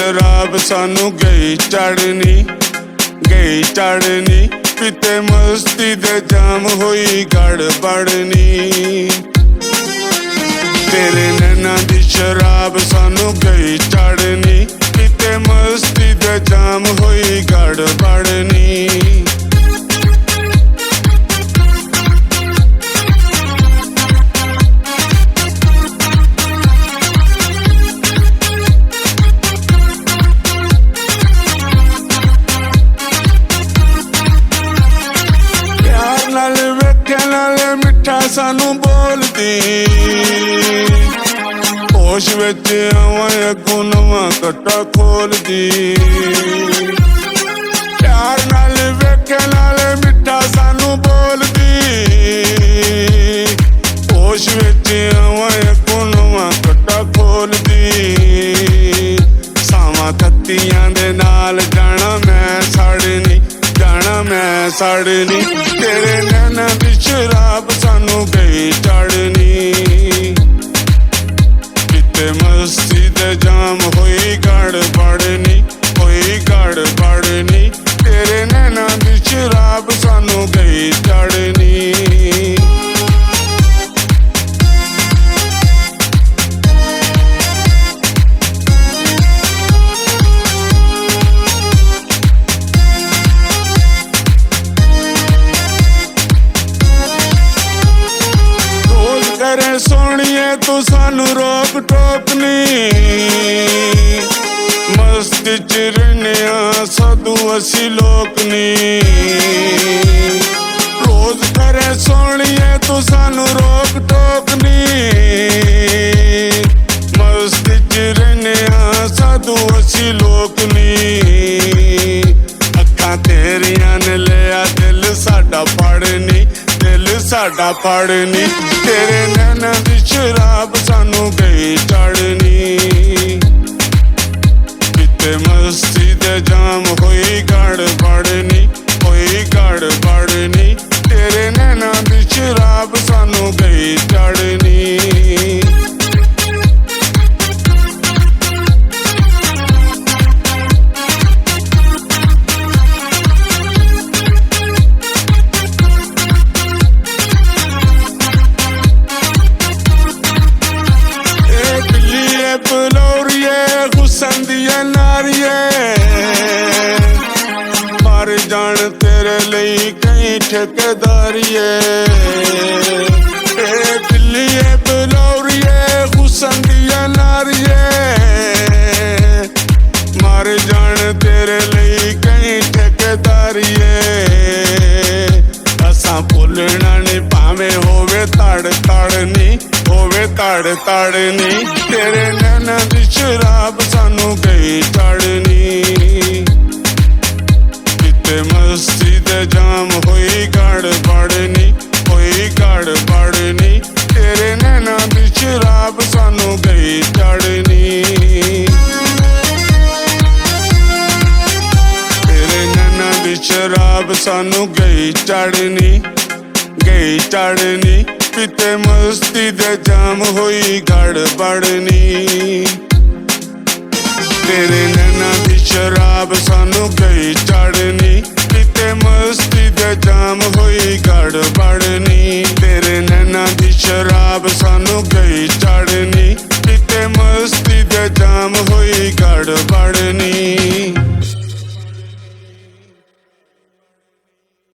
शराब सानू गई चढ़नी पीते मस्ती दे जाम होई गड़बड़नी तेरे नैना दी शराब सानू गई चढ़नी पीते मस्ती दे जाम होई गड़बड़नी सानू बोलदी होश विच आवां अगों नवां कट्टा खोलदी प्यार नाल वेखे नाल मिठा सानू बोलदी होश विच आवां अगों नवां कट्टा खोलदी सावां थत्तियां दे नाल जाना मैं सड़नी तेरे नैना दी शराब सानू गई चढ़नी पीते मस्ती दे जाम होई गड़बड़नी तेरे नैना दी शराब सानू गई चढ़नी सोनिए तू सानू रोक टोक नी मस्ती च रहने साधु असी लोक नी रोज करे सोनिए तू सानू रोक टोक नी मस्ती च रहने साधु असी लोक नी अखां तेरियां ने लिया दिल साडा फड़नी तेरे नैना दी शराब सानू गई चढ़नी पीते मस्ती दे जाम होई गड़बड़नी तेरे नैना दी शराब सानू गई चढ़नी मर जान तेरे लई कई ठेकेदारिए दिल्लीए बलौरिए हुसन दिया नारिए मर जान तेरे लई कई ठेकेदारिए असां भुलना नहीं भावें होवे ताड़नी तेरे नैना दी शराब सानू गई चढ़नी पीते मस्ती दे जाम होई गड़बड़नी तेरे नैना दी शराब सानू गई चढ़नी तेरे नैना दी शराब सानू गई चढ़नी पीते मस्ती दे जाम होई गड़बड़नी तेरे नैना दी शराब सानू गई चढ़नी पीते मस्ती दे जाम होई गड़बड़नी तेरे नैना दी शराब सानू गई चढ़नी पीते मस्ती दे जाम होई गड़बड़